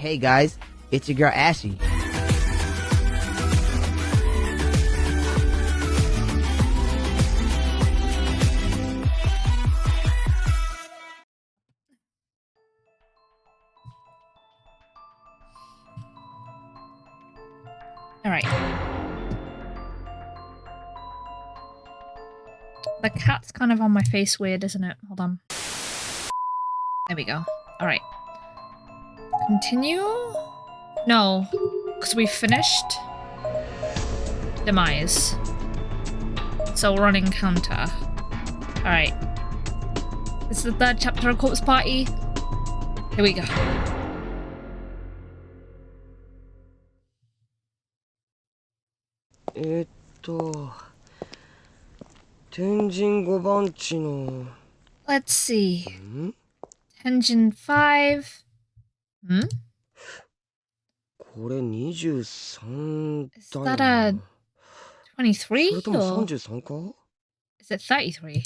Hey guys, it's your girl Ashy. Alright. The cat's kind of on my face weird, isn't it? Hold on. There we go. Alright. Continue? No. Because we finished Demise. So we're on Encounter. Alright. This is the third chapter of Corpse Party. Here we go. Let's see. Tenjin 5. Is that a 23? Or is it 33?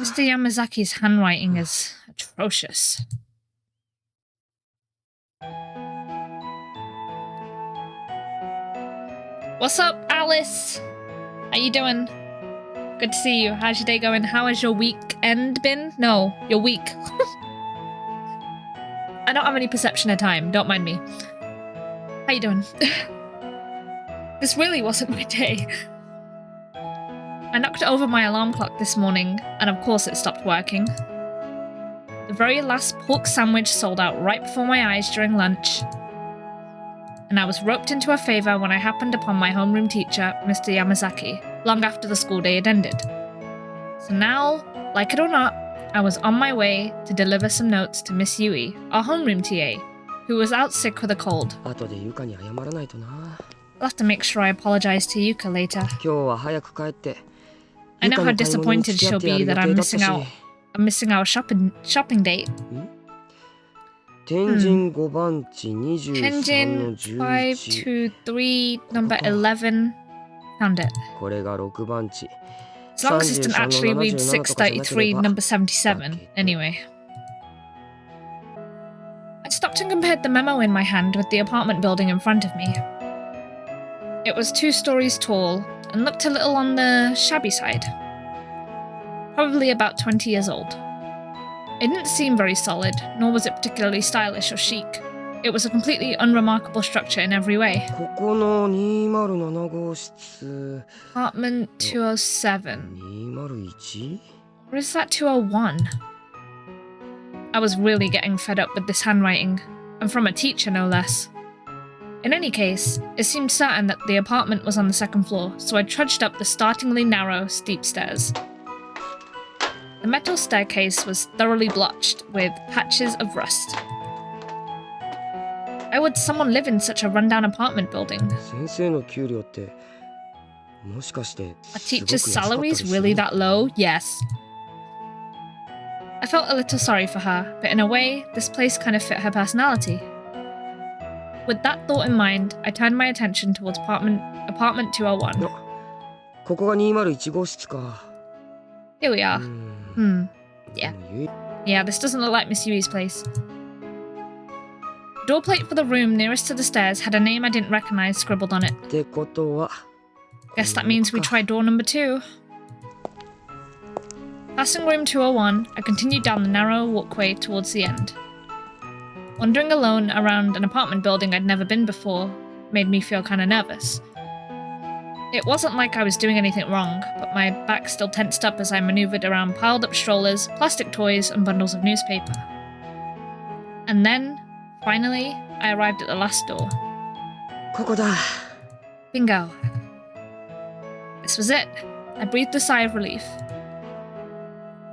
Mr. Yamazaki's handwriting is atrocious. What's up, Alice? How you doing? Good to see you. How's your day going? How has your weekend been? No, your week. I don't have any perception of time. Don't mind me. How you doing? This really wasn't my day. I knocked over my alarm clock this morning, and of course it stopped working. The very last pork sandwich sold out right before my eyes during lunch. And I was roped into a favour when I happened upon my homeroom teacher, Mr. Yamazaki, long after the school day had ended. So now, like it or not, I was on my way to deliver some notes to Miss Yui, our homeroom TA, who was out sick with a cold. I'll have to make sure I apologise to Yuka later. I know how disappointed she'll be that I'm missing our shopping date. Tenjin 523, number 11. Found it. As long as it didn't actually read 633, number 77. Anyway. I stopped and compared the memo in my hand with the apartment building in front of me. It was 2 stories tall and looked a little on the shabby side. Probably about 20 years old. It didn't seem very solid, nor was it particularly stylish or chic. It was a completely unremarkable structure in every way. Apartment 207. Or is that 201? I was really getting fed up with this handwriting, and from a teacher no less. In any case, it seemed certain that the apartment was on the 2nd floor, so I trudged up the startlingly narrow, steep stairs. The metal staircase was thoroughly blotched with patches of rust. Why would someone live in such a rundown apartment building? A teacher's salary is really that low? Yes. I felt a little sorry for her, but in a way, this place kind of fit her personality. With that thought in mind, I turned my attention towards apartment 201. Here we are. Yeah, this doesn't look like Miss Yui's place. The door plate for the room nearest to the stairs had a name I didn't recognize scribbled on it. Guess that means we try door number 2. Passing room 201, I continued down the narrow walkway towards the end. Wandering alone around an apartment building I'd never been before made me feel kind of nervous. It wasn't like I was doing anything wrong, but my back still tensed up as I maneuvered around piled up strollers, plastic toys, and bundles of newspaper. And then, finally, I arrived at the last door. Bingo. This was it. I breathed a sigh of relief.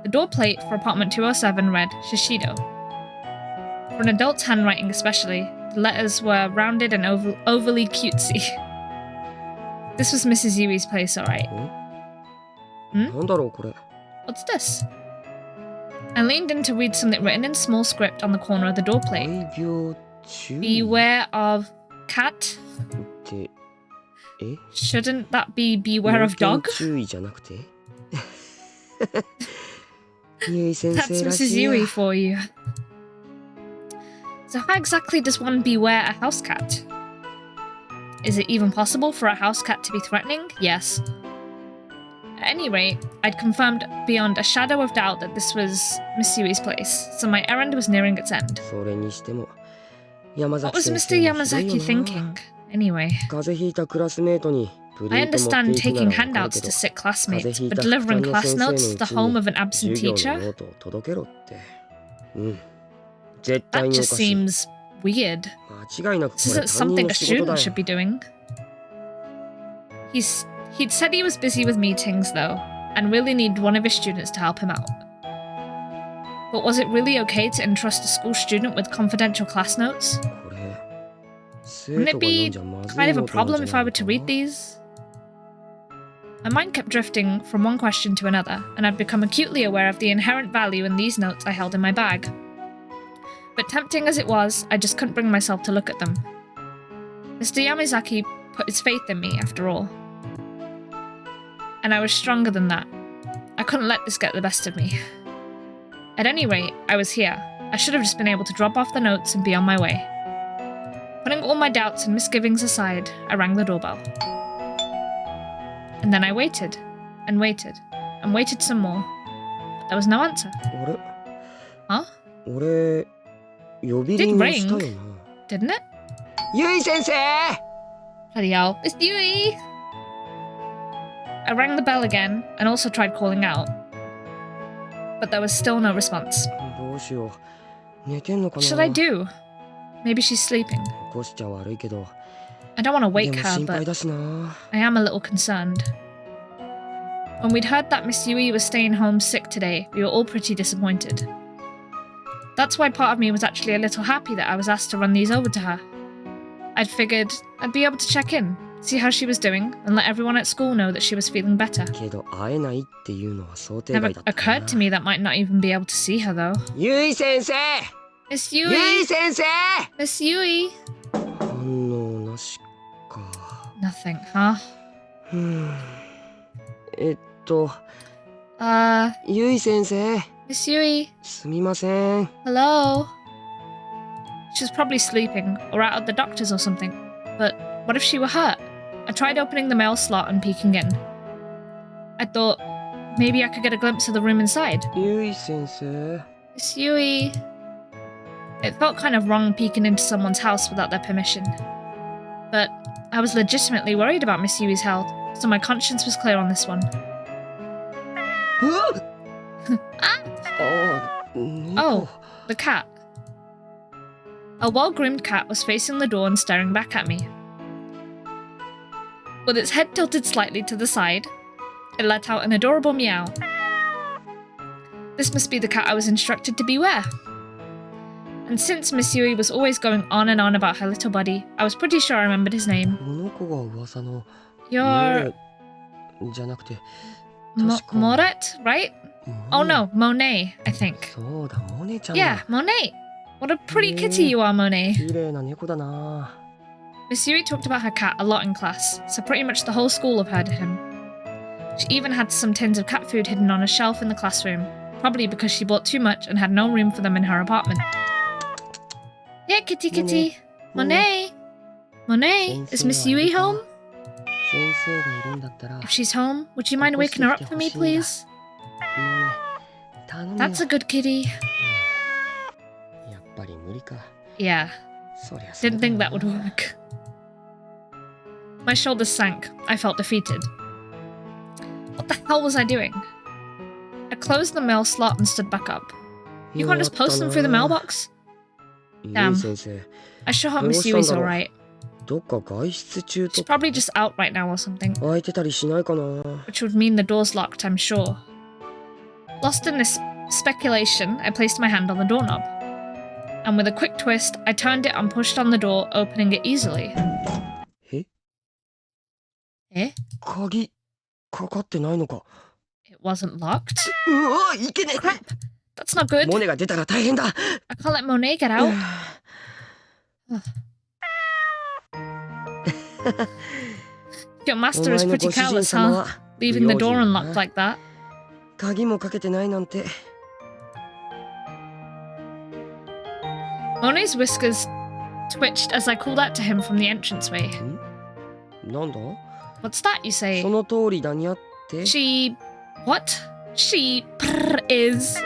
The door plate for apartment 207 read Shishido. For an adult's handwriting especially, the letters were rounded and overly cutesy. This was Mrs. Yui's place, alright. What's this? I leaned in to read something written in small script on the corner of the door plate. Beware of cat? Shouldn't that be beware of dog? That's Mrs. Yui for you. So how exactly does one beware a house cat? Is it even possible for a house cat to be threatening? Yes. At any rate, I'd confirmed beyond a shadow of doubt that this was Miss Yui's place, so my errand was nearing its end. What was Mr. Yamazaki thinking, anyway? I understand taking handouts to sick classmates, but delivering class notes to the home of an absent teacher? That just seems weird. This isn't something a student should be doing. He'd said he was busy with meetings, though, and really needed one of his students to help him out. But was it really okay to entrust a school student with confidential class notes? Wouldn't it be kind of a problem if I were to read these? My mind kept drifting from one question to another, and I'd become acutely aware of the inherent value in these notes I held in my bag. But tempting as it was, I just couldn't bring myself to look at them. Mr. Yamazaki put his faith in me, after all. And I was stronger than that. I couldn't let this get the best of me. At any rate, I was here. I should have just been able to drop off the notes and be on my way. Putting all my doubts and misgivings aside, I rang the doorbell. And then I waited, and waited, and waited some more. But there was no answer. Huh? It did ring, didn't it? Yui-sensei! Bloody hell, it's Yui! I rang the bell again, and also tried calling out. But there was still no response. What should I do? Maybe she's sleeping. I don't want to wake her, but I am a little concerned. When we'd heard that Miss Yui was staying home sick today, we were all pretty disappointed. That's why part of me was actually a little happy that I was asked to run these over to her. I'd figured I'd be able to check in, see how she was doing, and let everyone at school know that she was feeling better. Never occurred to me that might not even be able to see her, though. Yui-sensei! Miss Yui! Yui-sensei! Miss Yui! Nothing, huh? Yui-sensei. Miss Yui. Sumimasen. Hello? She's probably sleeping, or out at the doctor's or something. But what if she were hurt? I tried opening the mail slot and peeking in. I thought maybe I could get a glimpse of the room inside. Yui-sensei. Miss Yui. It felt kind of wrong peeking into someone's house without their permission. But I was legitimately worried about Miss Yui's health, so my conscience was clear on this one. Oh, the cat. A well-groomed cat was facing the door and staring back at me. With its head tilted slightly to the side, it let out an adorable meow. This must be the cat I was instructed to beware. And since Miss Yui was always going on and on about her little buddy, I was pretty sure I remembered his name. You're... Moret, right? Oh no, Monet, I think. Yeah, Monet. What a pretty kitty you are, Monet. Miss Yui talked about her cat a lot in class, so pretty much the whole school have heard of him. She even had some tins of cat food hidden on a shelf in the classroom, probably because she bought too much and had no room for them in her apartment. Yeah, kitty kitty. Monet. Monet, is Miss Yui home? If she's home, would you mind waking her up for me, please? That's a good kitty. Yeah. Didn't think that would work. My shoulders sank. I felt defeated. What the hell was I doing? I closed the mail slot and stood back up. You can't just post them through the mailbox? Damn. I sure hope Miss Yui's alright. She's probably just out right now or something. Which would mean the door's locked, I'm sure. Lost in this speculation, I placed my hand on the doorknob. And with a quick twist, I turned it and pushed on the door, opening it easily. Eh? It wasn't locked? Crap! That's not good. I can't let Monet get out. Your master is pretty careless, huh? Leaving the door unlocked like that. Monet's whiskers twitched as I called out to him from the entranceway. なんだ What's that, you say? その通りだにゃって She... What? She... is...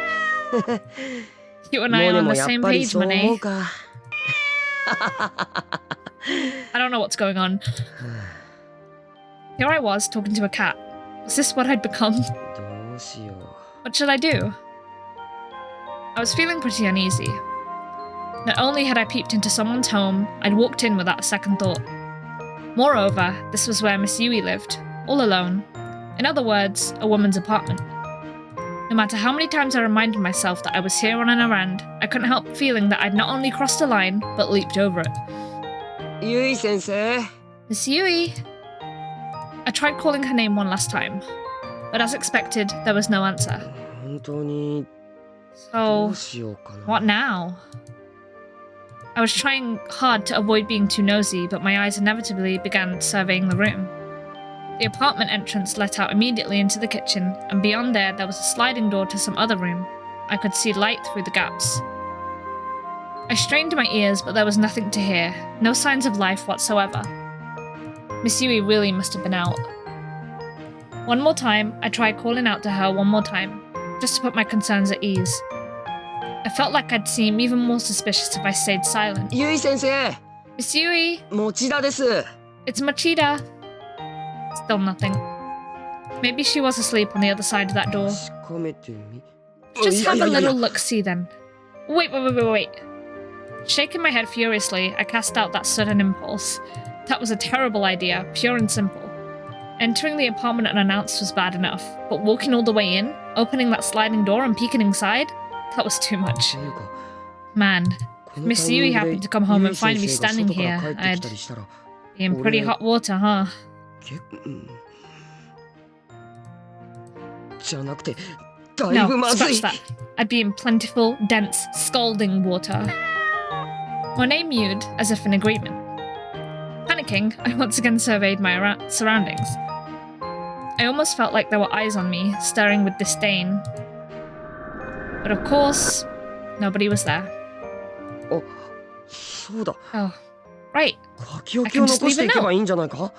You and I are モネ on も the やっ same ぱり page, そう思う Monet. か I don't know what's going on. Here I was, talking to a cat. Was this what I'd become? どうしよう What should I do? I was feeling pretty uneasy. Not only had I peeped into someone's home, I'd walked in without a second thought. Moreover, this was where Miss Yui lived, all alone. In other words, a woman's apartment. No matter how many times I reminded myself that I was here on an errand, I couldn't help feeling that I'd not only crossed a line, but leaped over it. ゆい先生 Miss Yui! I tried calling her name one last time, but as expected, there was no answer. 本当にど So, うしようかな what now? I was trying hard to avoid being too nosy, but my eyes inevitably began surveying the room. The apartment entrance let out immediately into the kitchen, and beyond there was a sliding door to some other room. I could see light through the gaps. I strained my ears, but there was nothing to hear, no signs of life whatsoever. Miss Yui really must have been out. One more time, I tried calling out to her one more time, just to put my concerns at ease. I felt like I'd seem even more suspicious if I stayed silent. ゆい先生 Miss Yui, 持田です it's Machida. Still nothing. Maybe she was asleep on the other side of that door. 確かめてみ Just いや have いや a いやいや little look-see then. Wait. Shaking my head furiously, I cast out that sudden impulse. That was a terrible idea, pure and simple. Entering the apartment unannounced was bad enough, but walking all the way in, opening that sliding door and peeking inside? That was too much. ていうか Man, この Miss タイミン Yui グで happened to come home ゆ and い先 find me 生が standing 外から here. 帰ってきた I'd りしたら be in pretty hot water, huh? うんじゃなくてだい No, ぶまず scratch い that. I'd be in plentiful, dense, scalding water. Monet mewed, as if in agreement. Panicking, I once again surveyed my surroundings. I almost felt like there were eyes on me, staring with disdain. But of course, nobody was there. あそうだ Oh, right. 書き置きを残していけばいいんじゃないか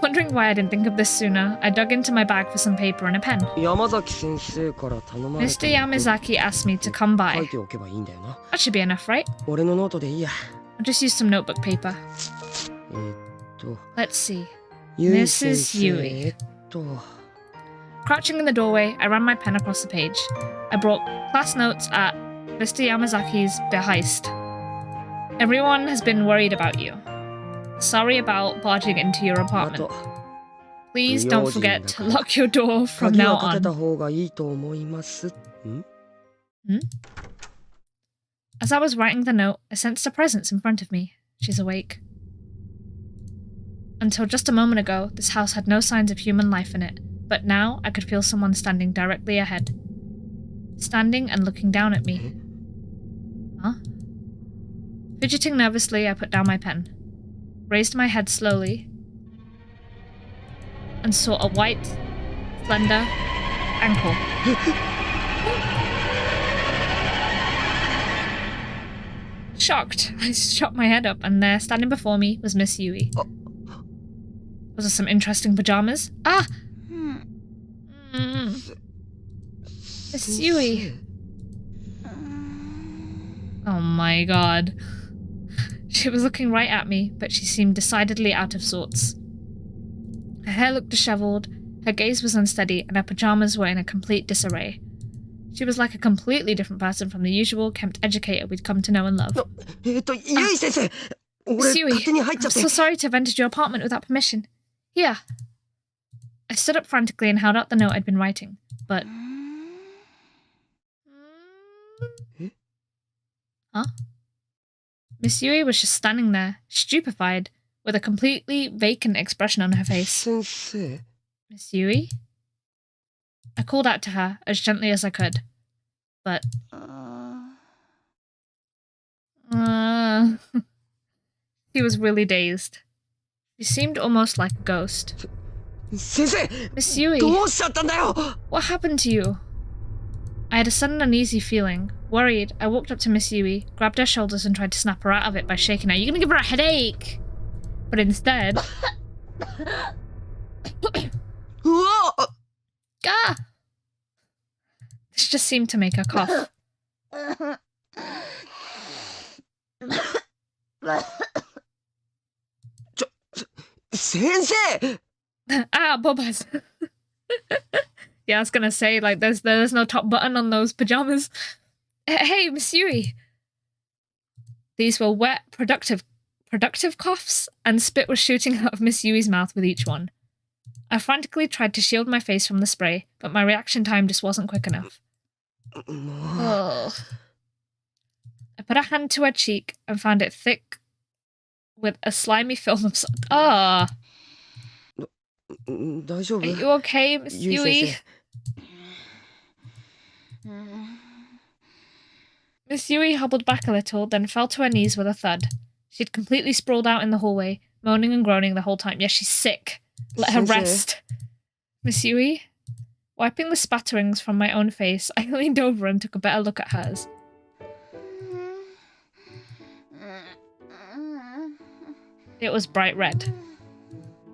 Wondering why I didn't think of this sooner, I dug into my bag for some paper and a pen. 山崎先生から頼まれ Mr. て Yamazaki asked me to come 書 by. いておけばいいんだよな That should be enough, right? 俺のノートでいいや I'll just use some notebook paper. と Let's see. ゆい先 Mrs. 生 Yui. と Crouching in the doorway, I ran my pen across the page. I brought class notes at Mr. Yamazaki's behest. Everyone has been worried about you. Sorry about barging into your あ apartment. と Please don't forget to lock your door from 鍵 now はかけ on. た方がいいと思いますん As I was writing the note, I sensed a presence in front of me. She's awake. Until just a moment ago, this house had no signs of human life in it, but now I could feel someone standing directly ahead. Standing and looking down at me. Huh? Fidgeting nervously, I put down my pen, raised my head slowly, and saw a white, slender ankle. Shocked, I shot my head up, and there, standing before me, was Miss Yui. Was it some interesting pajamas? Ah! Miss Yui. Oh my god. She was looking right at me, but she seemed decidedly out of sorts. Her hair looked disheveled, her gaze was unsteady, and her pajamas were in a complete disarray. She was like a completely different person from the usual Kempt educator we'd come to know and love. ゆい先生 Miss 俺 Yui, 勝手に入っちゃ I'm って so sorry to have entered your apartment without permission. Here. I stood up frantically and held out the note I'd been writing, but... Huh? Miss Yui was just standing there, stupefied, with a completely vacant expression on her face. 先生 Miss Yui? I called out to her as gently as I could, but... She was really dazed. She seemed almost like a ghost. 先生 Miss Yui, どうしちゃったんだよ what happened to you? I had a sudden uneasy feeling. Worried, I walked up to Miss Yui, grabbed her shoulders and tried to snap her out of it by shaking her. You're gonna give her a headache! But instead... Ah! This just seemed to make her cough. Sensei! Ah, Bobas. Yeah, I was gonna say, like, there's no top button on those pajamas. Hey, Miss Yui. These were wet, productive coughs, and spit was shooting out of Miss Yui's mouth with each one. I frantically tried to shield my face from the spray, but my reaction time just wasn't quick enough. Oh. I put a hand to her cheek and found it thick with a slimy film of... Ah! Are you okay, Miss Yui? Miss Yui hobbled back a little, then fell to her knees with a thud. She'd completely sprawled out in the hallway, moaning and groaning the whole time. Yes, she's sick. Let her rest. Miss Yui? Wiping the spatterings from my own face, I leaned over and took a better look at hers. It was bright red.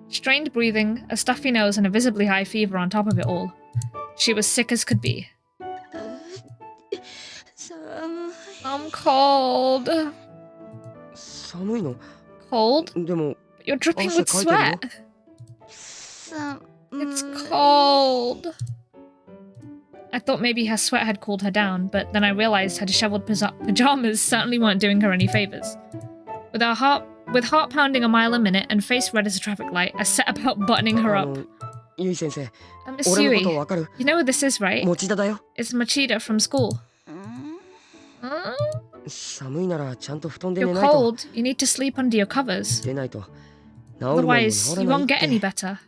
Strained breathing, a stuffy nose, and a visibly high fever on top of it all. She was sick as could be. I'm cold. Cold? But you're dripping with sweat. It's cold. I thought maybe her sweat had cooled her down, but then I realized her disheveled pajamas certainly weren't doing her any favors. With heart pounding a mile a minute and face red as a traffic light, I set about buttoning her up. Miss Yui, you know what this is, right? It's Machida from school. You're cold. You need to sleep under your covers. Otherwise, you won't get any better.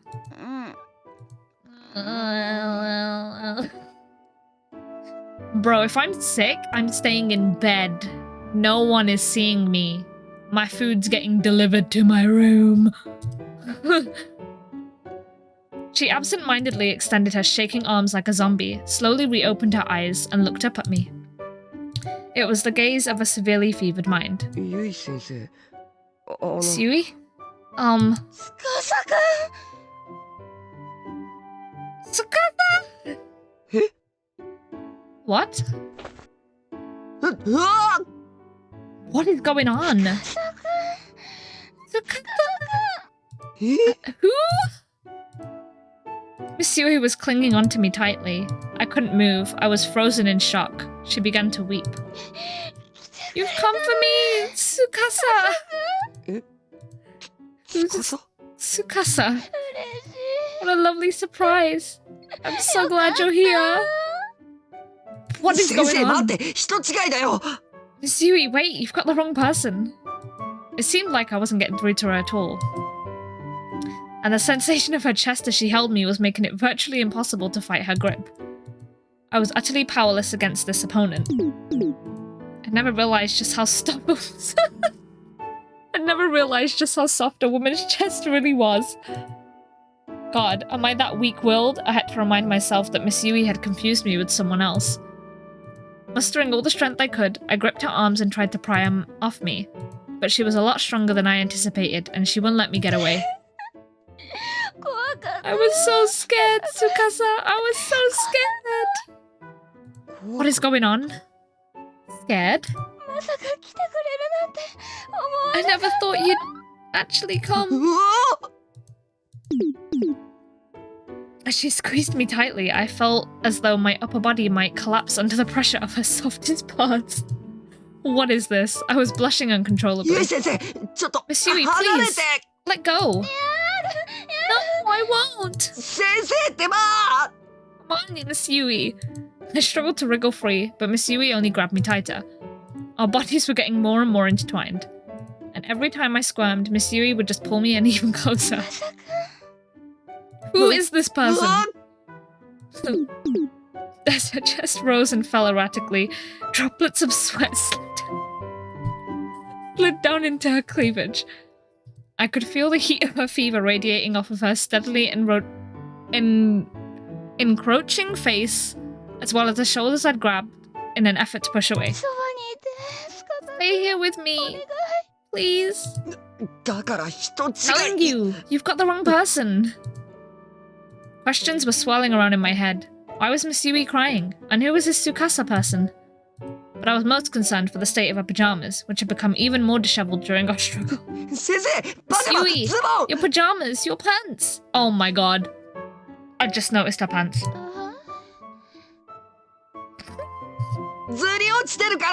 Bro, if I'm sick, I'm staying in bed. No one is seeing me. My food's getting delivered to my room. She absent-mindedly extended her shaking arms like a zombie, slowly reopened her eyes, and looked up at me. It was the gaze of a severely fevered mind. Miss Yui? Tsukasa! What? What is going on? Who? Miss Yui was clinging onto me tightly. I couldn't move. I was frozen in shock. She began to weep. You've come for me, Tsukasa! Who's Tsukasa? What a lovely surprise. I'm so glad you're here. What is going on? Miss Yui, wait, you've got the wrong person. It seemed like I wasn't getting through to her at all. And the sensation of her chest as she held me was making it virtually impossible to fight her grip. I was utterly powerless against this opponent. I never realized just how soft a woman's chest really was. God, am I that weak-willed? I had to remind myself that Miss Yui had confused me with someone else. Mustering all the strength I could, I gripped her arms and tried to pry them off me. But she was a lot stronger than I anticipated, and she wouldn't let me get away. I was so scared, Tsukasa! I was so scared! What is going on? Scared? I never thought you'd actually come. As she squeezed me tightly, I felt as though my upper body might collapse under the pressure of her softest parts. What is this? I was blushing uncontrollably. Miss Yui, please! Let go! No, I won't! Come on, Miss Yui! I struggled to wriggle free, but Miss Yui only grabbed me tighter. Our bodies were getting more and more intertwined. And every time I squirmed, Miss Yui would just pull me in even closer. Who is this person? As her chest rose and fell erratically, droplets of sweat slid down into her cleavage. I could feel the heat of her fever radiating off of her steadily encroaching face as well as the shoulders I'd grabbed in an effort to push away. Stay here with me, please. だから人違 Telling い you, you've got the wrong person. Questions were swirling around in my head. Why was Miss YUI crying? And who was this Tsukasa person? But I was most concerned for the state of her pajamas, which had become even more disheveled during our struggle. 先生パ Miss ジャマ YUI, ズボン your pajamas, your pants. Oh my god. I just noticed her pants. ずり落ちてるか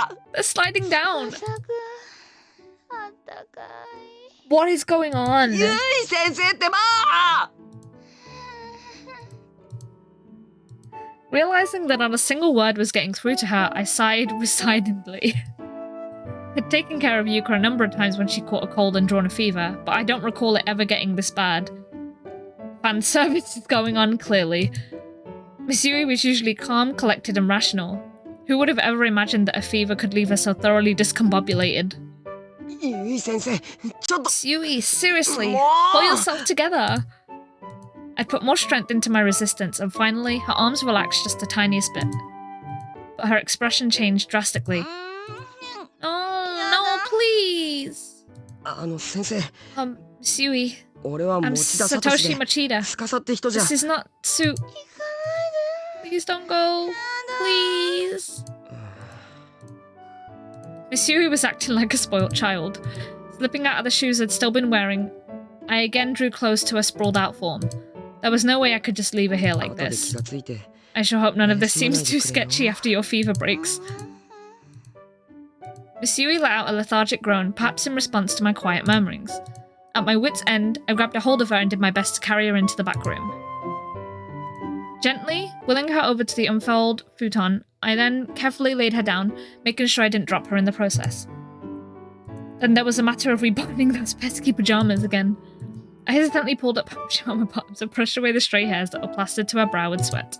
ら They're sliding down. What is going on? ゆい先生ってばー Realizing that not a single word was getting through to her, I sighed resignedly. I'd taken care of Yuka a number of times when she caught a cold and drawn a fever, but I don't recall it ever getting this bad. Fan service is going on, clearly. Miss YUI was usually calm, collected, and rational. Who would have ever imagined that a fever could leave her so thoroughly discombobulated? ゆい先生ちょっと Miss YUI, seriously, Whoa! pull yourself together. I put more strength into my resistance, and finally, her arms relaxed just the tiniest bit. But her expression changed drastically. Oh, no, please! 先生 Miss YUI, 俺は I'm 持田聡 Satoshi で Machida. 司って人じゃ This is not Su. Please don't go. Please. Miss YUI was acting like a spoilt child. Slipping out of the shoes I'd still been wearing, I again drew close to her sprawled out form. There was no way I could just leave her here like 後で気 this. がついて I sure hope none of this seems too sketchy after your fever breaks. Miss YUI let out a lethargic groan, perhaps in response to my quiet murmurings. At my wit's end, I grabbed a hold of her and did my best to carry her into the back room. Gently, wheeling her over to the unfurled futon, I then carefully laid her down, making sure I didn't drop her in the process. Then there was a matter of rebuttoning those pesky pajamas again. I hesitantly pulled up her pajama bottoms and brushed away the stray hairs that were plastered to her brow with sweat.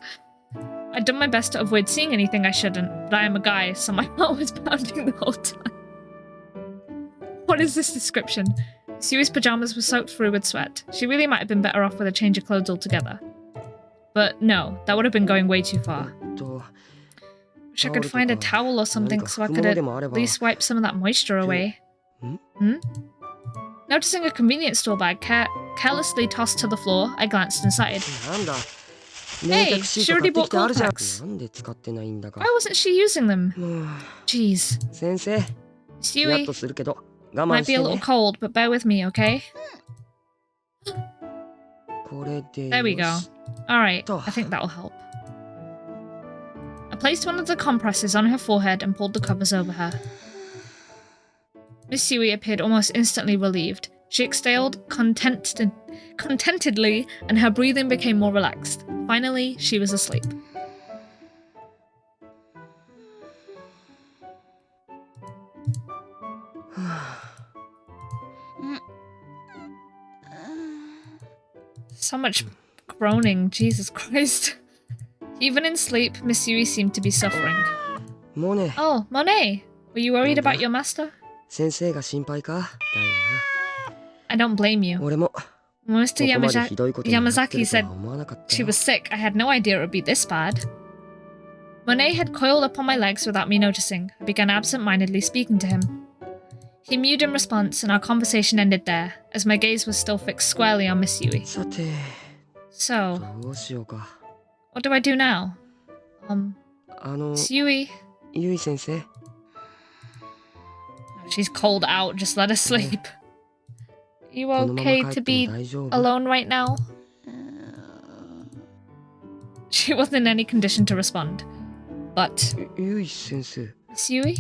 I'd done my best to avoid seeing anything I shouldn't, but I am a guy, so my heart was pounding the whole time. What is this description? Miss YUI's pajamas were soaked through with sweat. She really might have been better off with a change of clothes altogether. But no, that would have been going way too far. と Wish I could find a towel or something so I could at least wipe some of that moisture away. Hmm? Noticing a convenience store bag carelessly tossed to the floor, I glanced inside. なんだ Hey, 冷却シ she ート買 already ってきて bought ある cold じゃん packs. なんで使ってないんだか Why wasn't she using them? もう Jeez. 先生 Miss やっ YUI, とするけど我慢 might し be て a little ね cold, but bear with me, okay? これで There we よ go. し Alright, I think that'll help. I placed one of the compresses on her forehead and pulled the covers over her. Miss YUI appeared almost instantly relieved. She exhaled contentedly, and her breathing became more relaxed. Finally, she was asleep. So much groaning, Jesus Christ. Even in sleep, Miss YUI seemed to be suffering. もうね Oh, Monet! Were you worried about your master? 先生が心配かだよ I don't blame you. な俺も When Mr. ここまでひどいことになって Yamazaki るとは said 思わなかった she よ was sick, I had no idea it would be this bad. Monet had coiled up on my legs without me noticing. I began absent-mindedly speaking to him. He mewed in response, and our conversation ended there, as my gaze was still fixed squarely on Miss YUI. さて So, どうしようか what do I do now? Miss YUI? ゆい先生 She's cold out, just let her sleep. You このまま okay 帰っ to ても be 大丈夫 alone right now? She wasn't in any condition to respond. But, ゆい先生 Miss YUI?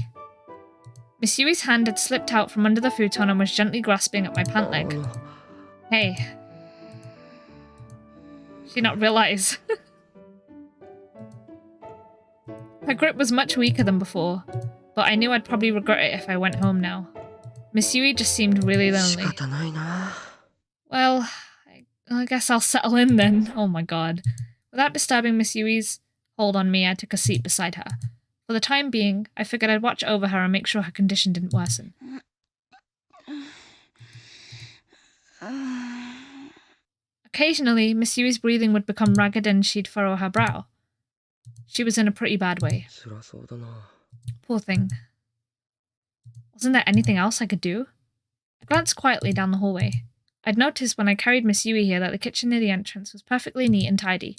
Miss YUI's hand had slipped out from under the futon and was gently grasping at my pant leg. Hey. She not realize? Her grip was much weaker than before, but I knew I'd probably regret it if I went home now. Miss YUI just seemed really 仕 lonely. 方ないな Well, I guess I'll settle in then. Oh my god. Without disturbing Miss YUI's hold on me, I took a seat beside her. For the time being, I figured I'd watch over her and make sure her condition didn't worsen. Occasionally, Miss YUI's breathing would become ragged and she'd furrow her brow. She was in a pretty bad way. 辛そうだな。 Poor thing. Wasn't there anything else I could do? I glanced quietly down the hallway. I'd noticed when I carried Miss Yui here that the kitchen near the entrance was perfectly neat and tidy.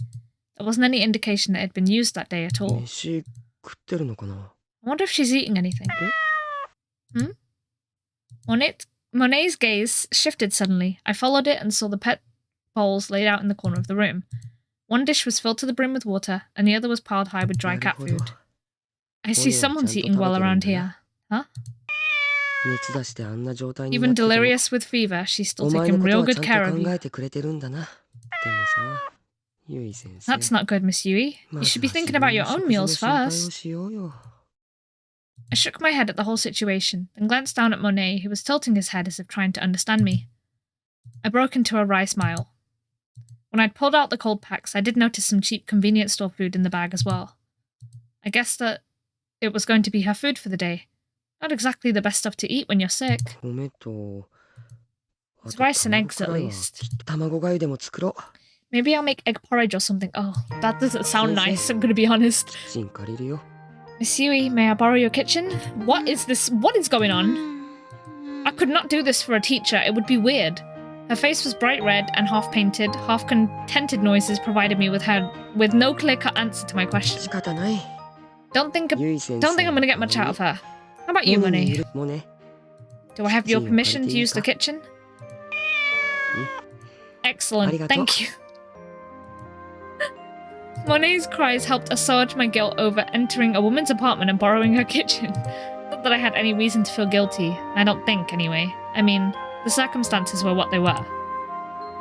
There wasn't any indication that it had been used that day at all. 飯食ってるのかな? I wonder if she's eating anything. Monet's gaze shifted suddenly. I followed it and saw the pet bowls laid out in the corner of the room. One dish was filled to the brim with water, and the other was piled high with dry cat food. I see someone's eating well around here. Huh? Even delirious with fever, she's still taking real good care of you. That's not good, Miss Yui. You should be thinking about your own meals first. I shook my head at the whole situation, then glanced down at Monet, who was tilting his head as if trying to understand me. I broke into a wry smile. When I'd pulled out the cold packs, I did notice some cheap convenience store food in the bag as well. I guessed that it was going to be her food for the day. Not exactly the best stuff to eat when you're sick. It's rice and eggs at least. Maybe I'll make egg porridge or something. Oh, that doesn't sound nice, I'm gonna be honest. Miss Yui, may I borrow your kitchen? What is this? What is going on? I could not do this for a teacher, it would be weird. Her face was bright red and half-painted, half-contented noises provided me with no clear-cut answer to my question. Don't think I'm gonna get much out of her. How about you, Monet? Do I have your permission to use the kitchen? Excellent, thank you. Monet's cries helped assuage my guilt over entering a woman's apartment and borrowing her kitchen. Not that I had any reason to feel guilty. I don't think, anyway. I mean, the circumstances were what they were.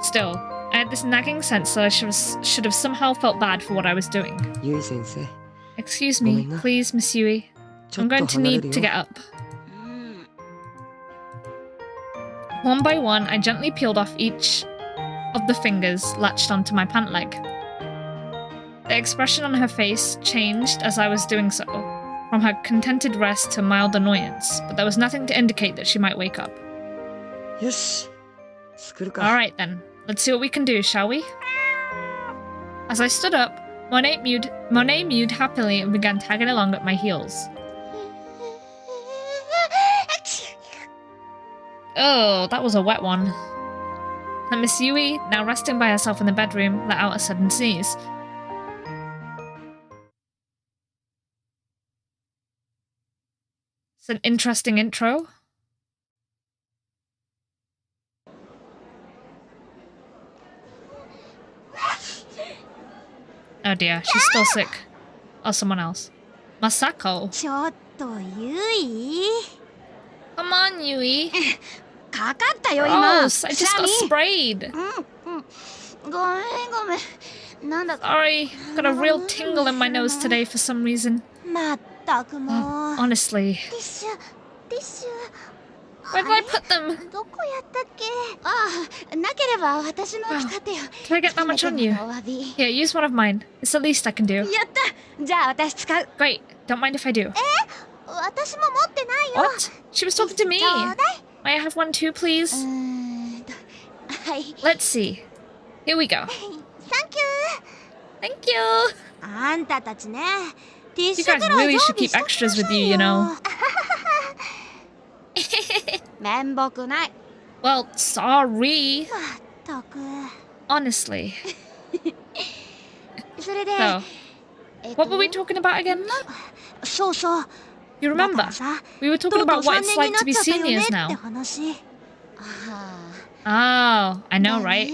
Still, I had this nagging sense that I should have somehow felt bad for what I was doing. Yui-sensei. Excuse me, please, Miss Yui. I'm going to need to get up. One by one, I gently peeled off each of the fingers latched onto my pant leg. The expression on her face changed as I was doing so, from her contented rest to mild annoyance, but there was nothing to indicate that she might wake up. Alright then, let's see what we can do, shall we? As I stood up, Monet mewed happily and began tagging along at my heels. Oh, that was a wet one. And Miss Yui, now resting by herself in the bedroom, let out a sudden sneeze. It's an interesting intro. Oh dear, she's still sick. Oh, someone else. Masako. Come on, Yui. Gross, I just got sprayed. Sorry, I've got a real tingle in my nose today for some reason. Oh, honestly. Where did I put them? Can I get that much on you? Here, use one of mine. It's the least I can do. Great, don't mind if I do. What? She was talking to me. May I have one too, please? Let's see. Here we go. Thank you. You guys really should keep extras with you, you know. Well, sorry. Honestly. So, what were we talking about again? You remember? We were talking about what it's like to be seniors now. Oh, I know, right?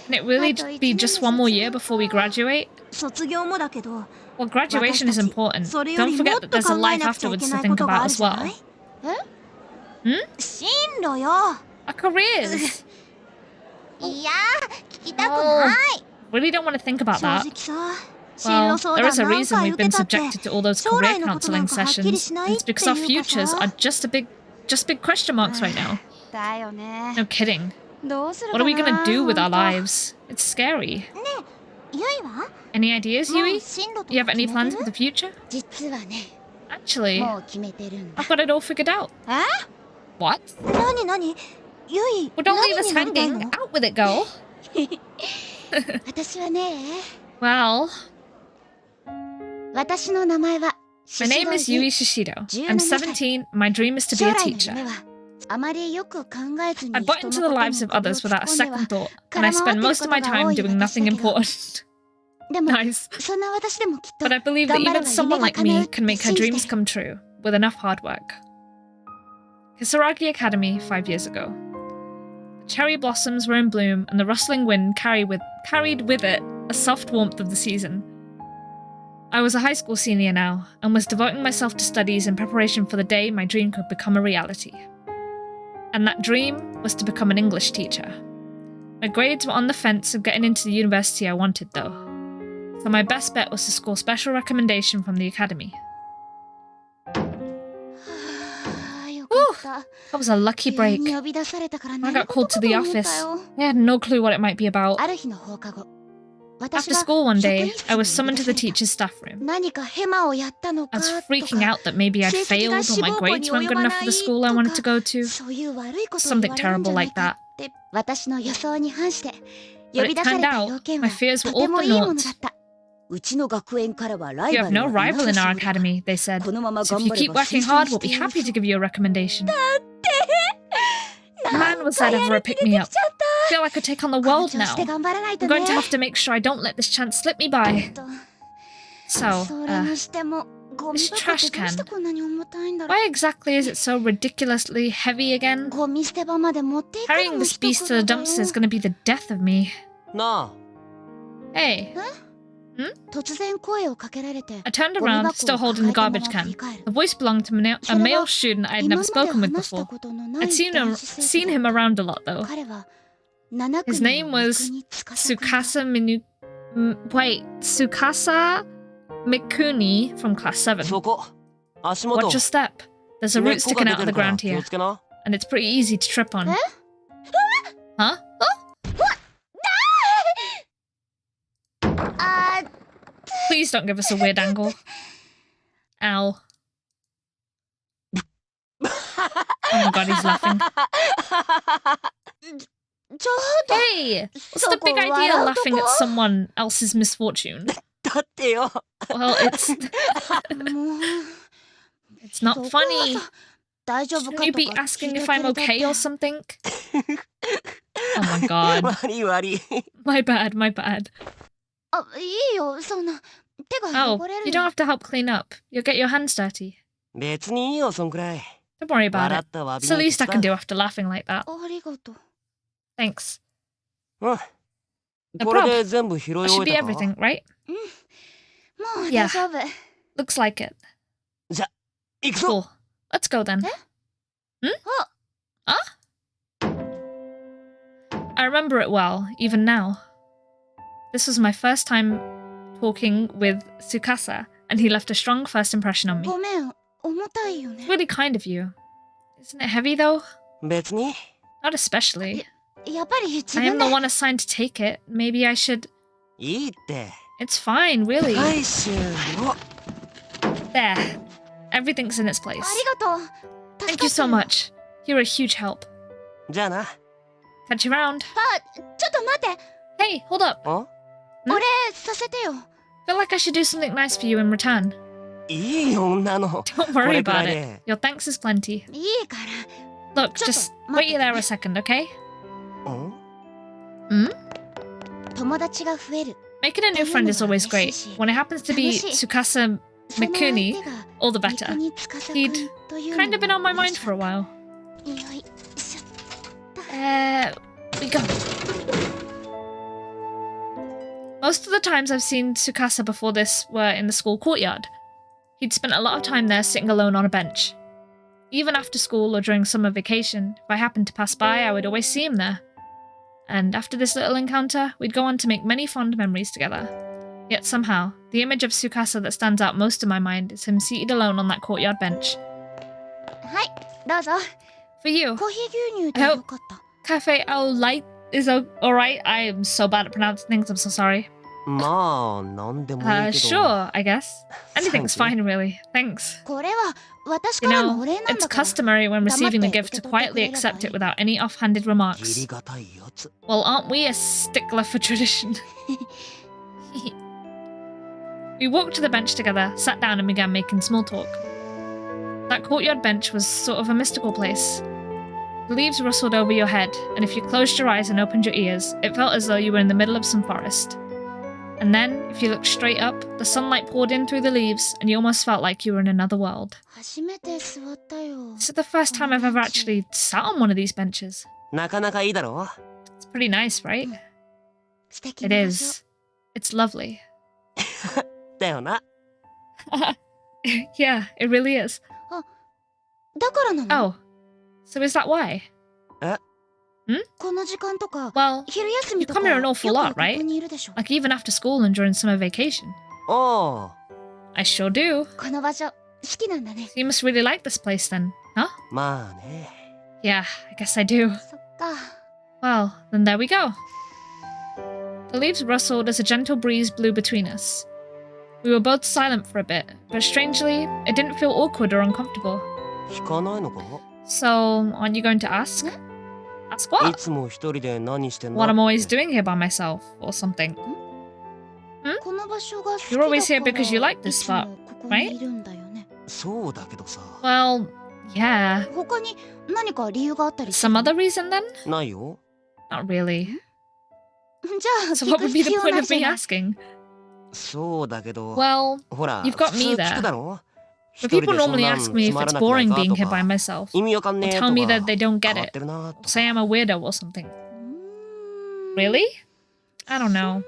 Can it really be just one more year before we graduate? Well, graduation is important. Don't forget that there's a life afterwards to think about as well. Our careers! Oh, really don't want to think about that. Well, there is a reason we've been subjected to all those career counseling sessions. It's because our futures are just big question marks right now. No kidding. What are we gonna do with our lives? It's scary. Any ideas, Yui? Do you have any plans for the future? Actually, I've got it all figured out. What? Well, don't leave us hanging. Out with it, girl. My name is Yui Shishido. I'm 17. My dream is to be a teacher. I bought into the lives of others without a second thought, and I spend most of my time doing nothing important. Nice. But I believe that even someone like me can make her dreams come true, with enough hard work. Kisaragi Academy 5 years ago. The cherry blossoms were in bloom, and the rustling wind carried with it a soft warmth of the season. I was a high school senior now, and was devoting myself to studies in preparation for the day my dream could become a reality. And that dream was to become an English teacher. My grades were on the fence of getting into the university I wanted, though. So my best bet was to score special recommendation from the academy. Ooh, that was a lucky break. I got called to the office. I had no clue what it might be about. After school one day, I was summoned to the teacher's staff room. I was freaking out that maybe I'd failed or my grades weren't good enough for the school I wanted to go to. Something terrible like that. But it turned out, my fears were all for naught. You have no rival in our academy, they said. So if you keep working hard, we'll be happy to give you a recommendation. Man, was that ever a pick-me-up. I feel I could take on the world now. I'm going to have to make sure I don't let this chance slip me by. So, this trash can. Why exactly is it so ridiculously heavy again? Carrying this beast to the dumpster is going to be the death of me. Hey. I turned around, still holding the garbage can. The voice belonged to a male student I had never spoken with before. I'd seen him around a lot, though. His name was Tsukasa Mikuni from class 7. Watch your step. There's a root sticking out of the ground here, and it's pretty easy to trip on. Huh? Please don't give us a weird angle. Ow. Oh my god, he's laughing. Hey! What's the big idea laughing at someone else's misfortune? Well, it's not funny. Shouldn't you be asking if I'm okay or something? Oh my god. My bad. Oh, you don't have to help clean up. You'll get your hands dirty. Don't worry about it. It's the least I can do after laughing like that. Thanks. No problem. That should be everything, right? Yeah. Looks like it. Cool. Let's go then. Huh? I remember it well, even now. This was my first time talking with Tsukasa, and he left a strong first impression on me. It's really kind of you. Isn't it heavy, though? Not especially. I am the one assigned to take it. Maybe I should... It's fine, really. There. Everything's in its place. Thank you so much. You're a huge help. Catch you around. Hey, hold up. Feel like I should do something nice for you in return. Don't worry about it. Your thanks is plenty. Look, just wait there a second, okay? Making a new friend is always great. When it happens to be Tsukasa Mikuni, all the better. He'd kind of been on my mind for a while. We go. Most of the times I've seen Tsukasa before this were in the school courtyard. He'd spent a lot of time there sitting alone on a bench. Even after school or during summer vacation, if I happened to pass by, I would always see him there. And after this little encounter, we'd go on to make many fond memories together. Yet somehow, the image of Tsukasa that stands out most in my mind is him seated alone on that courtyard bench. For you, I hope Cafe Au Light is alright. I am so bad at pronouncing things, I'm so sorry. Sure, I guess. Anything's fine, really. Thanks. You know, it's customary when receiving a gift to quietly accept it without any offhanded remarks. Well, aren't we a stickler for tradition? We walked to the bench together, sat down and began making small talk. That courtyard bench was sort of a mystical place. The leaves rustled over your head, and if you closed your eyes and opened your ears, it felt as though you were in the middle of some forest. And then, if you looked straight up, the sunlight poured in through the leaves, and you almost felt like you were in another world. This is the first time I've ever actually sat on one of these benches. It's pretty nice, right? It is. It's lovely. Yeah, it really is. Oh, so is that why? Well, you come here an awful lot, right? Like even after school and during summer vacation. Oh. I sure do. So you must really like this place then, huh? Yeah, I guess I do. Well, then there we go. The leaves rustled as a gentle breeze blew between us. We were both silent for a bit, but strangely, it didn't feel awkward or uncomfortable. So, aren't you going to ask? Ask what? What I'm always doing here by myself, or something. You're always here because you like this spot, right? Well, yeah. Some other reason then? Not really. So what would be the point of me asking? Well, you've got me there. But people normally ask me if it's boring being here by myself, or tell me that they don't get it, or say I'm a weirdo or something. Really? I don't know.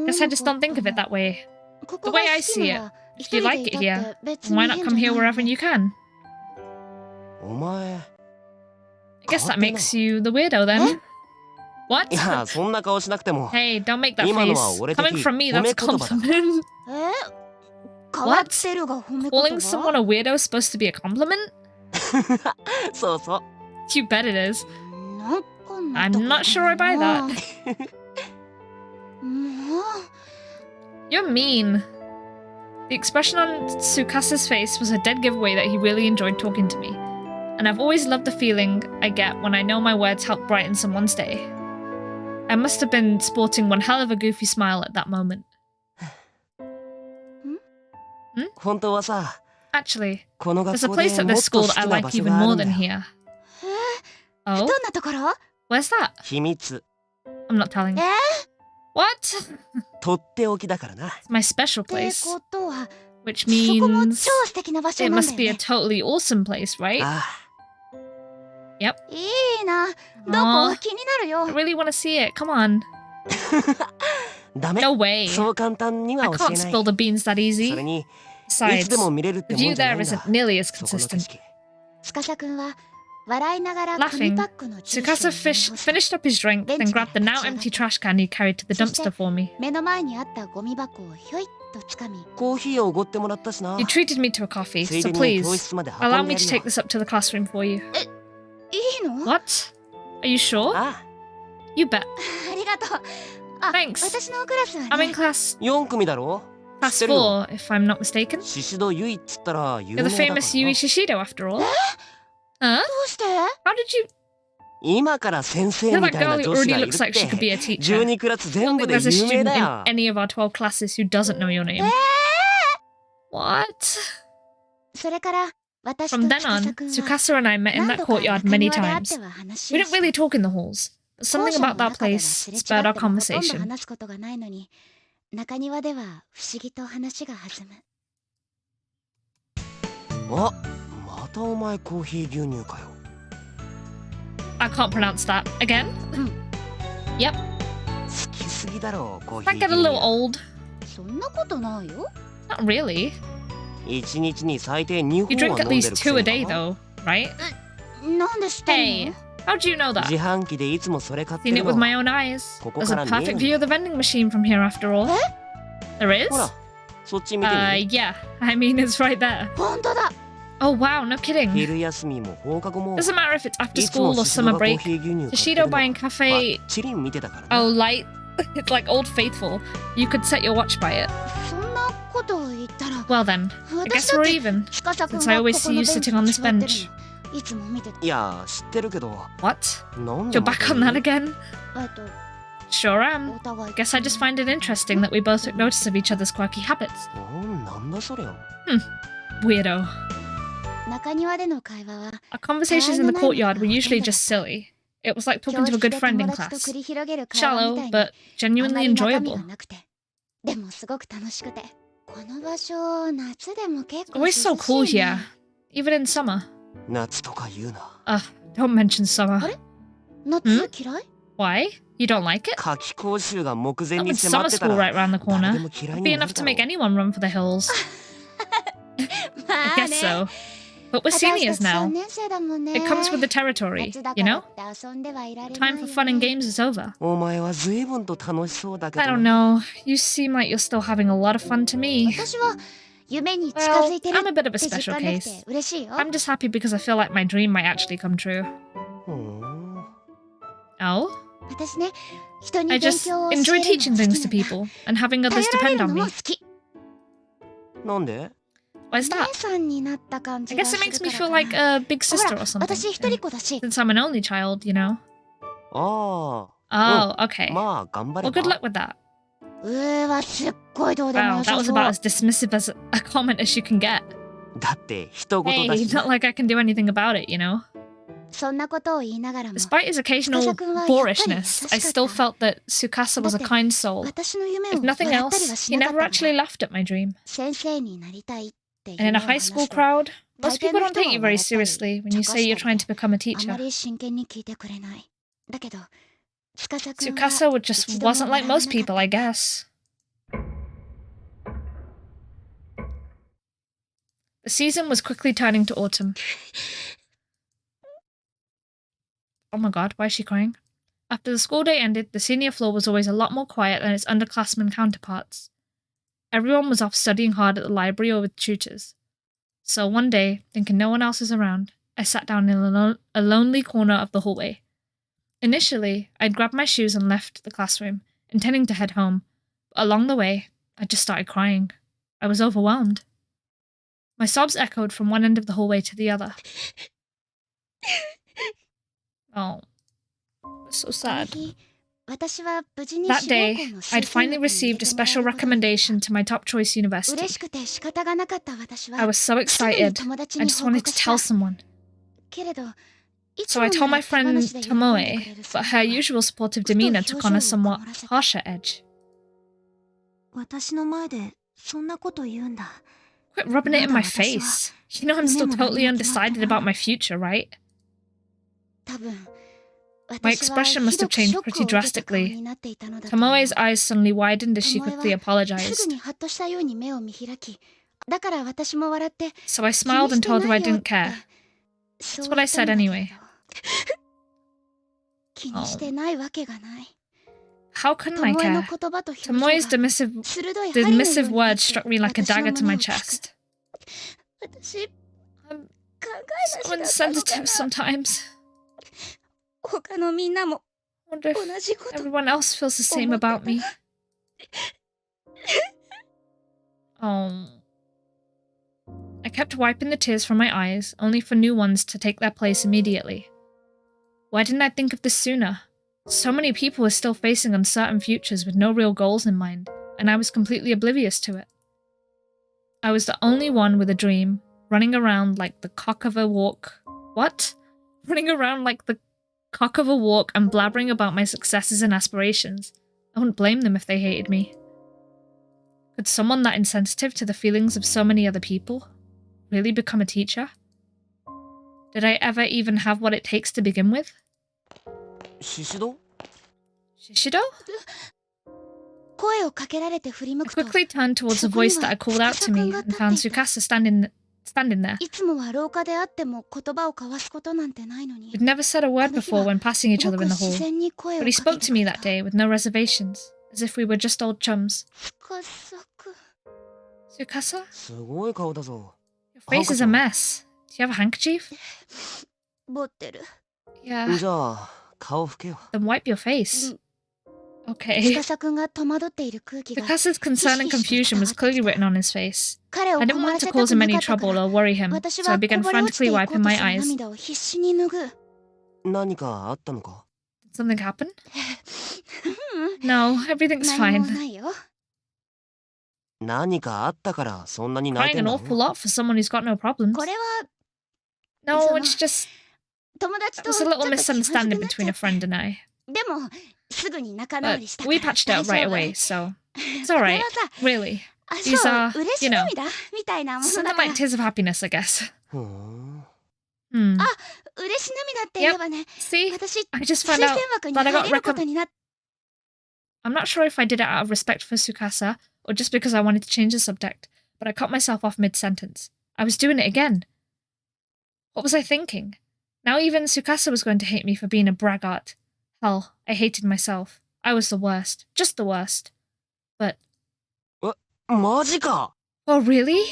Guess I just don't think of it that way. The way I see it, if you like it here, then why not come here wherever you can? I guess that makes you the weirdo then. What? Hey, don't make that face. Coming from me, that's a compliment. What? Calling someone a weirdo is supposed to be a compliment? You bet it is. I'm not sure I buy that. You're mean. The expression on Tsukasa's face was a dead giveaway that he really enjoyed talking to me. And I've always loved the feeling I get when I know my words help brighten someone's day. I must have been sporting one hell of a goofy smile at that moment. Actually, there's a place at this school that I like even more than here. Oh? Where's that? I'm not telling. What? It's my special place. Which means it must be a totally awesome place, right? Yep. Aw, I really want to see it. Come on. No way. I can't spill the beans that easy. Besides, the view there isn't nearly as consistent. Laughing, Tsukasa finished up his drink, then grabbed the now empty trash can he carried to the dumpster for me. You treated me to a coffee, so please, allow me to take this up to the classroom for you. What? Are you sure? You bet. Thanks. I'm in class 4, if I'm not mistaken. You're the famous Yui Shishido, after all. Huh? How did you... You're that girl who already looks like she could be a teacher. I don't think there's a student in any of our 12 classes who doesn't know your name. What? From then on, Tsukasa and I met in that courtyard many times. We didn't really talk in the halls, but something about that place spurred our conversation. I can't pronounce that. Again? Yep. Does that get a little old? Not really. You drink at least 2 a day though, right? Hey, how do you know that? Seen it with my own eyes. There's a perfect view of the vending machine from here after all. There is? Yeah. I mean, it's right there. Oh wow, no kidding. Doesn't matter if it's after school or summer break. The Shido Bar and Cafe... Oh, light. It's like Old Faithful. You could set your watch by it. Well then, I guess we're even, since I always see you sitting on this bench. What? You're back on that again? Sure am. Guess I just find it interesting that we both took notice of each other's quirky habits. なんだそりゃ Weirdo. Our conversations in the courtyard were usually just silly. It was like talking to a good friend in class. Shallow, but genuinely enjoyable. Always so cool here, even in summer. 夏とか言うな Ugh, don't mention summer. Why? You don't like it? 夏季講習が目前 Not に with 迫 summer ってた school ら right around the 誰で corner. も嫌い It'd に be な enough る to だろ make anyone run for the hills. I guess so. But we're seniors now. It comes with the territory, you know? Time for fun and games is over. お前は随分と楽しそうだけ I ど don't know. You seem like you're still having a lot of fun to me. Well, I'm a bit of a special case. I'm just happy because I feel like my dream might actually come true. ふん Oh? I just enjoy teaching things to people and having others depend on me. なんで Why is that? I guess it makes me feel like a big sister or something. Since I'm an only child, you know? あ Oh, okay. あまあ頑張れ Well, ば good luck with that. Wow, that was about as dismissive as a comment as you can get. だって人事 Hey, だし not like I can do anything about it, you know? Despite his occasional boorishness, I still felt that Tsukasa was a kind soul. If nothing else, he never actually laughed at my dream. And in a high school crowd, most people don't take you very seriously when you say you're trying to become a teacher. Tsukasa just wasn't like most people, I guess. The season was quickly turning to autumn. Oh my god, why is she crying? After the school day ended, the senior floor was always a lot more quiet than its underclassmen counterparts. Everyone was off studying hard at the library or with tutors. So one day, thinking no one else was around, I sat down in a lonely corner of the hallway. Initially, I'd grabbed my shoes and left the classroom, intending to head home. But along the way, I just started crying. I was overwhelmed. My sobs echoed from one end of the hallway to the other. Oh, so sad. That day, I'd finally received a special recommendation to my top choice university. I was so excited, I just wanted to tell someone. So I told my friend Tomoe, but her usual supportive demeanor took on a somewhat harsher edge. Quit rubbing it in my face. You know I'm still totally undecided about my future, right? My expression must have changed pretty drastically. Tomoe's eyes suddenly widened as she quickly apologized. So I smiled and told her I didn't care. That's what I said anyway. Oh. How couldn't I care? Tomoe's dismissive words struck me like a dagger to my chest. I'm so insensitive sometimes. I wonder if everyone else feels the same about me. Oh. I kept wiping the tears from my eyes, only for new ones to take their place immediately. Why didn't I think of this sooner? So many people were still facing uncertain futures with no real goals in mind, and I was completely oblivious to it. I was the only one with a dream, running around like the cock of a walk. What? Running around like the cock of a walk and blabbering about my successes and aspirations. I wouldn't blame them if they hated me. Could someone that insensitive to the feelings of so many other people really become a teacher? Did I ever even have what it takes to begin with? Shishido? Shishido? I quickly turned towards the voice that had called out to me and found Tsukasa standing there. We'd never said a word before when passing each other in the hall, but he spoke to me that day with no reservations, as if we were just old chums. Tsukasa? Your face is a mess. Do you have a handkerchief? Yeah. Then wipe your face. Okay. Tsukasa's concern and confusion was clearly written on his face. I didn't want to cause him any trouble or worry him, so I began frantically wiping my eyes. Did something happen? No, everything's 何も fine. ないよ。何かあったからそんなに泣い Crying てん an だ awful ろ lot for someone who's got no problems. これは No, その it's just 友達 it と was ち a ょっ little と気まずく misunderstanding なっち between ゃ a って。 friend and I. でもすぐに仲直 But りしたか we ら patched 大 out 丈 right 夫。 away, so it's これ alright. はさ、 Really. あ、 These そう、 are, 嬉し you know, 涙みたいなものだ something から。 like tears of happiness, I guess. ふーん Hmm. 嬉し涙って言えばね、 See? 私 I just 推 found 薦 out 枠に that I 入 got れることになっ I'm not sure if I did it out of respect for Tsukasa or just because I wanted to change the subject, but I cut myself off mid-sentence. I was doing it again. What was I thinking? Now even Tsukasa was going to hate me for being a braggart. Hell, I hated myself. I was the worst. Just the worst. But, マジか oh really?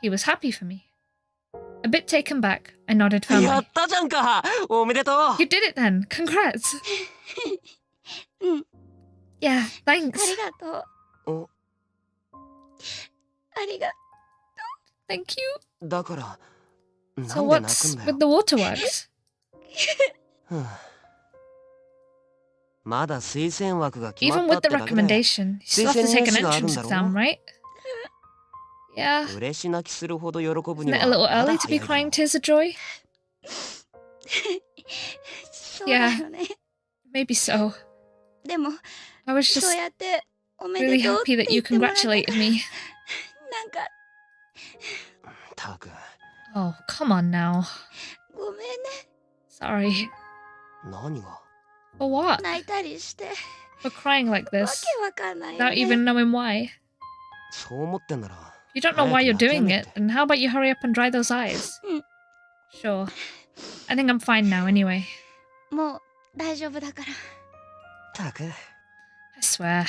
He was happy for me. A bit taken back, I nodded やっ firmly. たじゃんかおめでとう You did it then. Congrats. うん、 Yeah, あ thanks. りがとう。おありが Thank you. だからな So んで泣 what's くんだ with よ the waterworks? ふうまだ推薦枠が決ま Even ったっ with the てだけで recommendation, you still have to take an entrance exam, right? Yeah. 嬉し泣きするほど喜ぶに Isn't は it a little まだ early to be 早い crying だろ tears of joy? そうだよね。 Maybe so. でも I was そう just やっておめ really でとうっ happy て that 言 you ってもらえたら congratulated me. なんかたく Oh, come on now. ごめんね。 Sorry. 何が For what? 泣いたりして For crying like わ this けわかんないよ without ね。 even knowing why? そう思ってんなら You don't know why you're 早く泣きや doing め it, て then how about you hurry up and dry those eyes? Sure. I think I'm fine now anyway. もう大丈夫だから。たく I swear.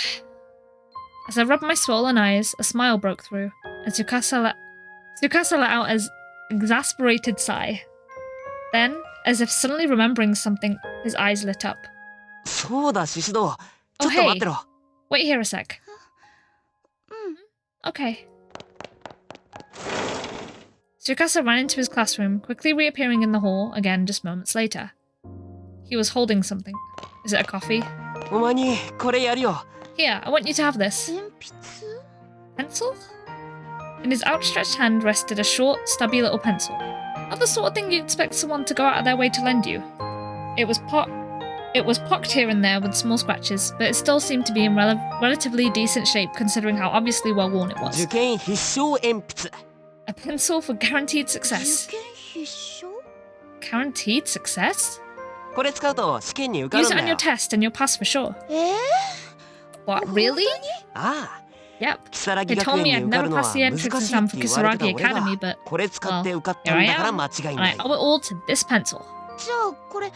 As I rubbed my swollen eyes, a smile broke through, and Tsukasa let out an exasperated sigh. Then, as if suddenly remembering something, his eyes lit up. そうだ獅子堂ち Oh ょっと待っ hey, てろ wait here a sec. うん。 Okay. Tsukasa ran into his classroom, quickly reappearing in the hall again just moments later. He was holding something. Is it a coffee? お前にこれやるよ Here, I want you to have this. 鉛筆 Pencil? In his outstretched hand rested a short, stubby little pencil. Not the sort of thing you'd expect someone to go out of their way to lend you. It was pocked here and there with small scratches, but it still seemed to be in relatively decent shape considering how obviously well worn it was. 受験必勝鉛筆 A pencil for guaranteed 受 success. 験必勝 Guaranteed success? これ使うと試験に受かる Use ん it だ on よ your test and you'll pass for sure. What, really? ああ Yep. 木更 They 木 told 学園 me に I'd 受か never るのは pass the 難 entrance しいっ exam て for 言われてた Kisaragi 俺 Academy, が but これ使って受かった here ん I だから am. 間違い And な I い owe it all to this pencil. じゃあこれ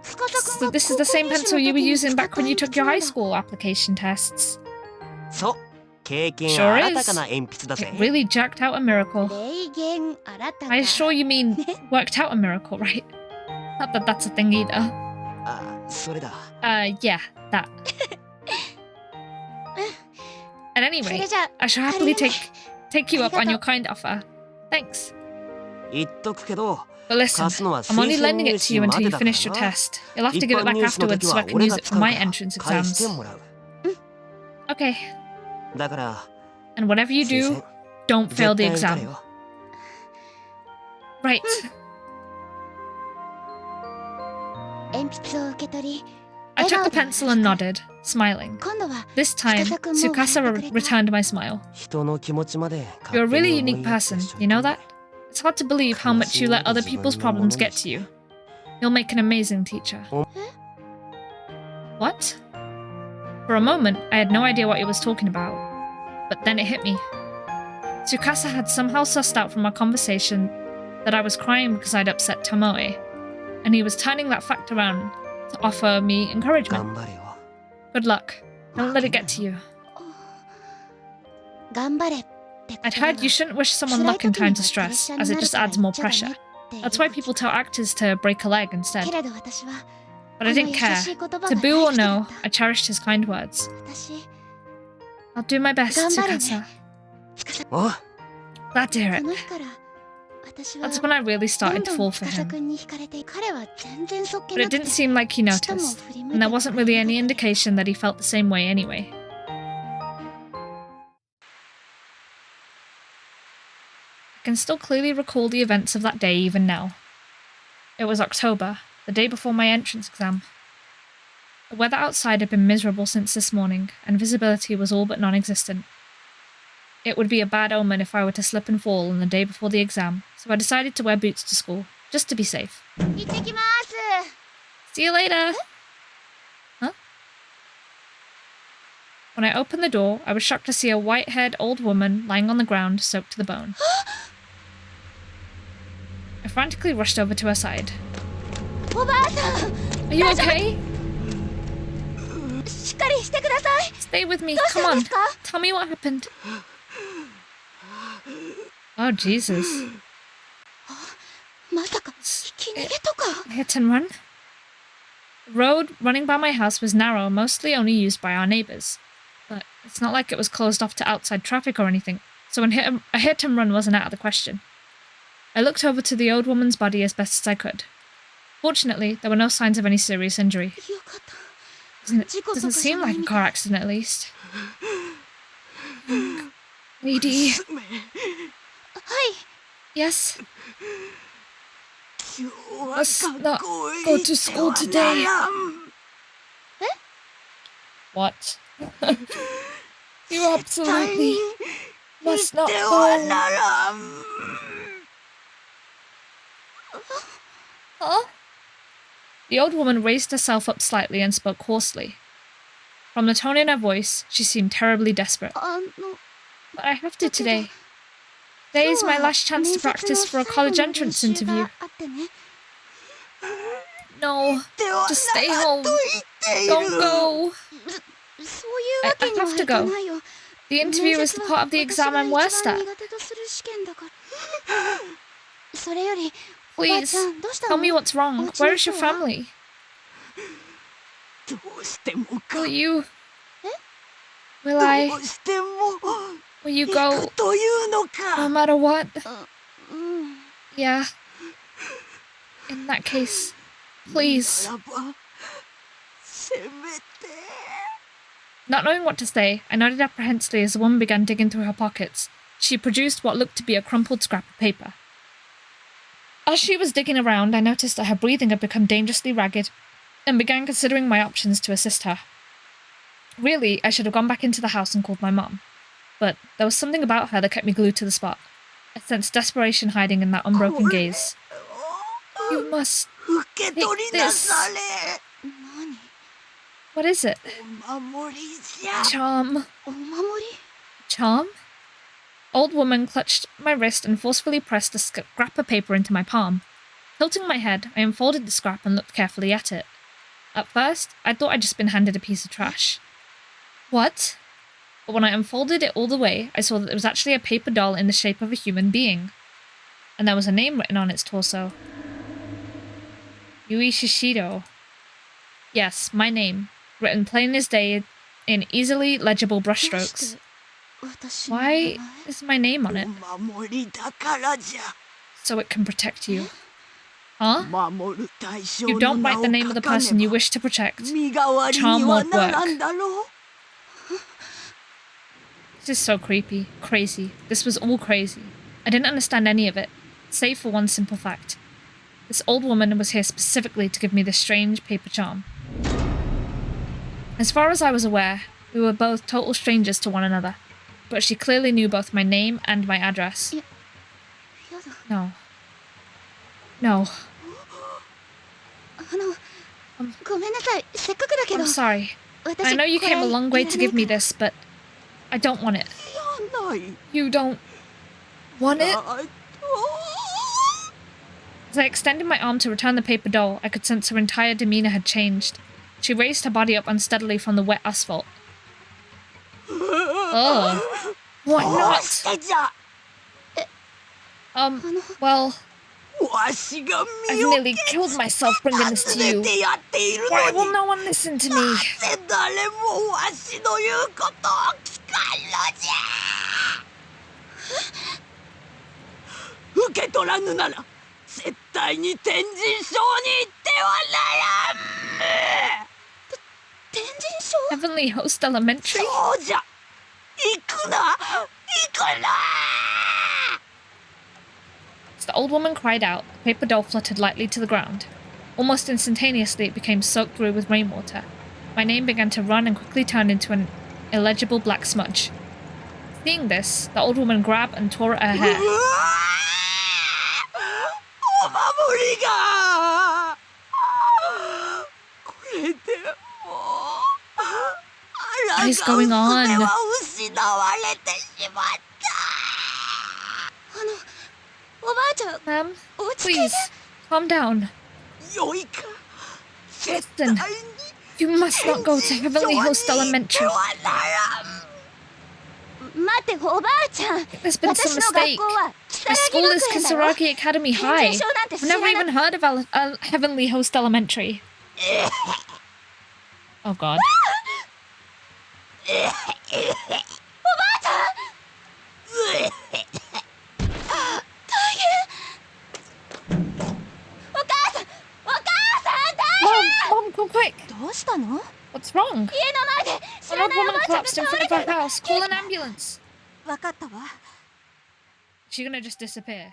司君 So が this is the same pencil you were using back when you took your high school application tests. そう経験 Sure 新たかな is. 鉛筆だ It ぜ really jacked out a miracle. 霊言新たか I assure you mean worked out a miracle, right? Not that that's a thing either. あそれだ Yeah, that. At any それ rate, じゃ I shall あ happily りがね take you up on your kind offer. Thanks. 言っとくけど But listen, 貸すのは I'm only 推薦 lending 入 it to 試 you ま until で you だから finish your な test. You'll have to 一 give it 般 back 入試の afterwards 時 so は I can 俺 use が it 使 for う my から entrance 返して exams. もらう Okay, だから and whatever you 推 do, 薦 don't 絶 fail the 対受かれ exam. よ Right. 鉛筆を受け取り I 笑 took 顔 the で pencil and nodded, smiling. 今度は This time, Tsukasa returned my smile. 人の気持ちまで You're a 勝手 really に思 unique いやって person, しちゃ you い know けな that? い It's hard to believe how much you let other people's problems get to you. You'll make an amazing teacher. What? For a moment, I had no idea what he was talking about. But then it hit me. Tsukasa had somehow sussed out from our conversation that I was crying because I'd upset Tomoe, and he was turning that fact around to offer me encouragement. 頑張れよ Good luck. Don't let it get to you. 頑張れって I'd heard you shouldn't wish someone luck in times of stress, as it just adds more pressure. That's why people tell actors to break a leg instead. けれど私は But I didn't care. Taboo or no, I cherished his kind words. 私 I'll do my best, 頑張れね Tsukasa. おう Glad to hear そ it. の日から That's when I really started to fall for him. But it didn't seem like he noticed, and there wasn't really any indication that he felt the same way anyway. I can still clearly recall the events of that day even now. It was October, the day before my entrance exam. The weather outside had been miserable since this morning, and visibility was all but non-existent. It would be a bad omen if I were to slip and fall on the day before the exam, so I decided to wear boots to school, just to be safe. See you later! Huh? When I opened the door, I was shocked to see a white-haired old woman lying on the ground, soaked to the bone. I frantically rushed over to her side. Are you okay? Stay with me, come on. Tell me what happened. Oh, Jesus. Hit and run? The road running by my house was narrow, mostly only used by our neighbours. But it's not like it was closed off to outside traffic or anything, so a hit and run wasn't out of the question. I looked over to the old woman's body as best as I could. Fortunately, there were no signs of any serious injury. Doesn't seem like a car accident, at least. Lady. Yes? Must not go to school today. What? You absolutely must not go. Huh? The old woman raised herself up slightly and spoke hoarsely. From the tone in her voice, she seemed terribly desperate. But I have to today. Today is my last chance to practice for a college entrance interview. No, just stay home. Don't go. I have to go. The interview is the part of the exam I'm worst at. Please, tell me what's wrong. Where is your family? Will you... Will you go no matter what? Yeah. In that case, please. Not knowing what to say, I nodded apprehensively as the woman began digging through her pockets. She produced what looked to be a crumpled scrap of paper. As she was digging around, I noticed that her breathing had become dangerously ragged, and began considering my options to assist her. Really, I should have gone back into the house and called my mom. But there was something about her that kept me glued to the spot. I sensed desperation hiding in that unbroken gaze. You must take this. What is it? Charm. Charm? Old woman clutched my wrist and forcefully pressed a scrap of paper into my palm. Tilting my head, I unfolded the scrap and looked carefully at it. At first, I thought I'd just been handed a piece of trash. What? But when I unfolded it all the way, I saw that it was actually a paper doll in the shape of a human being. And there was a name written on its torso. YUI Shishido. Yes, my name, written plain as day in easily legible brushstrokes. Why is my name on it? So it can protect you. Huh? You don't write the name of the person you wish to protect. Charm won't work. This is so creepy. Crazy. This was all crazy. I didn't understand any of it, save for one simple fact. This old woman was here specifically to give me this strange paper charm. As far as I was aware, we were both total strangers to one another, but she clearly knew both my name and my address. No. No. I'm sorry. I know you came a long way to give me this, but I don't want it. You don't want it? As I extended my arm to return the paper doll, I could sense her entire demeanour had changed. She raised her body up unsteadily from the wet asphalt. Oh. Why not? Well, I've nearly killed myself bringing this to you. Why will no one listen to me? 受け取らぬなら絶対に天神賞に行ってはならん。天神賞 Heavenly Host Elementary? そうじゃ、行くな、行くな。 As the old woman cried out, the paper doll fluttered lightly to the ground. Almost instantaneously, it became soaked through with rainwater. My name began to run and quickly turned into an illegible black smudge. Seeing this, the old woman grabbed and tore at her hair. お守りがこれでもうあらが What is going on? 娘は失われてしまった。おばあちゃん Ma'am, 落ち着いて please, calm down. よいか、絶 Listen, 対に you must not go to Heavenly Host 天神 Elementary. 賞に行ってはならん。待っておばあちゃん There's been some 私の学 mistake. 校は My 如 school 月 is 学園だよ Kisaragi Academy 天 High. 神賞なんて I've 知ら never な even heard of Heavenly Host Elementary. Oh god. おばあちゃん大変お母さん大 Mom, come quick. 変どうしたの What's wrong? 家の前で知 An ら old ないおば woman あちゃんが collapsed in 倒 front れ of て our house. Call an ambulance. わかったわ Is she gonna just disappear?